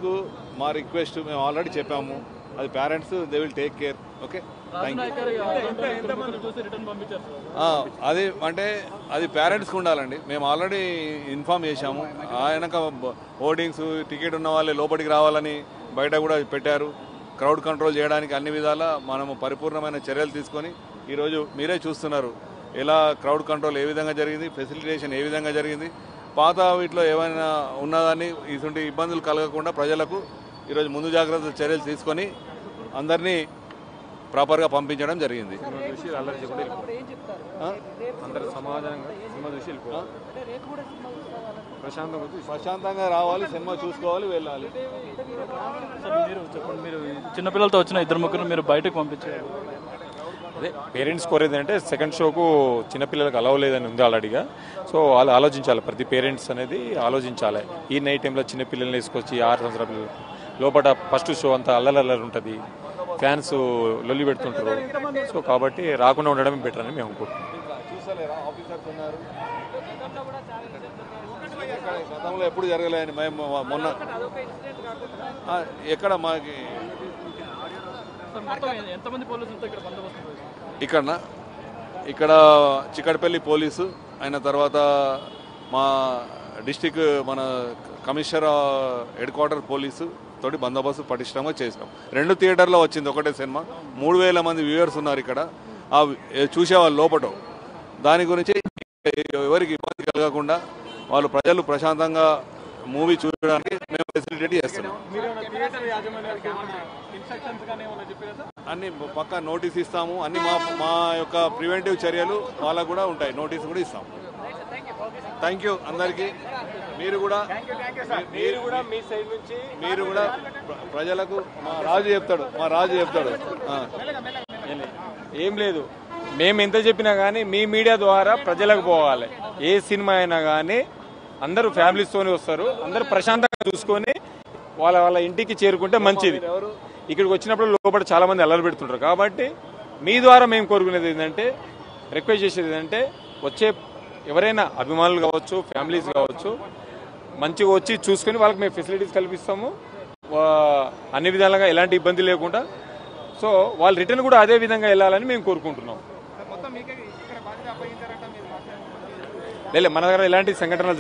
పేరెంట్స్కు మా రిక్వెస్ట్ మేము ఆల్రెడీ చెప్పాము, అది parents they will take care. Okay, thank you. అది అంటే అది పేరెంట్స్కి ఉండాలండి. మేము ఆల్రెడీ ఇన్ఫామ్ చేశాము. ఆయనక హోర్డింగ్స్ టికెట్ ఉన్న వాళ్ళే లోపలికి రావాలని బయట కూడా పెట్టారు. క్రౌడ్ కంట్రోల్ చేయడానికి అన్ని విధాల మనము పరిపూర్ణమైన చర్యలు తీసుకొని ఈరోజు మీరే చూస్తున్నారు ఎలా క్రౌడ్ కంట్రోల్ ఏ విధంగా జరిగింది, ఫెసిలిటేషన్ ఏ విధంగా జరిగింది. పాత వీటిలో ఏమైనా ఉన్నదాన్ని ఇటువంటి ఇబ్బందులు కలగకుండా ప్రజలకు ఈరోజు ముందు జాగ్రత్త చర్యలు తీసుకొని అందరినీ ప్రాపర్గా పంపించడం జరిగింది. ప్రశాంతంగా రావాలి, సినిమా చూసుకోవాలి, వెళ్ళాలి. మీరు చిన్నపిల్లలతో వచ్చిన 2-3 మీరు బయటకు పంపించారు. అదే పేరెంట్స్ కోరేది అంటే సెకండ్ షోకు చిన్నపిల్లలకు అలవ్ లేదని ఉంది ఆల్రెడీగా. సో వాళ్ళు ఆలోచించాలి, ప్రతి పేరెంట్స్ అనేది ఆలోచించాలి. ఈ నైట్ టైంలో చిన్నపిల్లల్ని వేసుకొచ్చి 6 సంవత్సరాల పిల్లలు లోపల ఫస్ట్ షో అంతా అల్లరల్లరి ఉంటుంది, ఫ్యాన్స్ లొల్లి పెడుతుంటారు. సో కాబట్టి రాకుండా ఉండడమే బెటర్ అని మేము అనుకుంటున్నాం. గతంలో ఎప్పుడు జరగలేని మేము మొన్న ఎక్కడ మాకి ఇక్కడ చిక్కడపల్లి పోలీసు అయిన తర్వాత మా డిస్టిక్ మన కమిషనర్ హెడ్ క్వార్టర్ పోలీసు తోటి బందోబస్తు పటిష్టంగా చేసాం. 2 థియేటర్లో వచ్చింది ఒకటే సినిమా. 3000 మంది వ్యూవర్స్ ఉన్నారు ఇక్కడ, చూసేవాళ్ళు లోపట. దాని గురించి ఎవరికి ఇబ్బంది కలగకుండా వాళ్ళు ప్రజలు ప్రశాంతంగా మూవీ చూడడానికి మేము ఫెసిలిటేట్ చేస్తున్నాం. అన్ని పక్కా నోటీస్ ఇస్తాము. అన్ని మా యొక్క ప్రివెంటివ్ చర్యలు వాళ్ళకు కూడా ఉంటాయి, నోటీస్ కూడా ఇస్తాము. థ్యాంక్ యూ అందరికీ. మీరు కూడా ప్రజలకు మా రాజు చెప్తాడు. ఏం లేదు, మేము ఎంత చెప్పినా కానీ మీ మీడియా ద్వారా ప్రజలకు పోవాలి. ఏ సినిమా అయినా కానీ అందరూ ఫ్యామిలీస్తోనే వస్తారు, అందరూ ప్రశాంతంగా చూసుకొని వాళ్ళ ఇంటికి చేరుకుంటే మంచిది. ఇక్కడికి వచ్చినప్పుడు లోపల చాలా మంది అల్లరి పెడుతుంటారు. కాబట్టి మీ ద్వారా మేము కోరుకునేది ఏంటంటే, రిక్వెస్ట్ చేసేది ఏంటంటే, వచ్చే ఎవరైనా అభిమానులు కావచ్చు, ఫ్యామిలీస్ కావచ్చు, మంచిగా వచ్చి చూసుకొని వాళ్ళకి మేము ఫెసిలిటీస్ కల్పిస్తాము అన్ని విధాలుగా, ఎలాంటి ఇబ్బంది లేకుండా. సో వాళ్ళు రిటర్న్ కూడా అదే విధంగా వెళ్ళాలని మేము కోరుకుంటున్నాం. లేదు, మన దగ్గర ఎలాంటి సంఘటనలు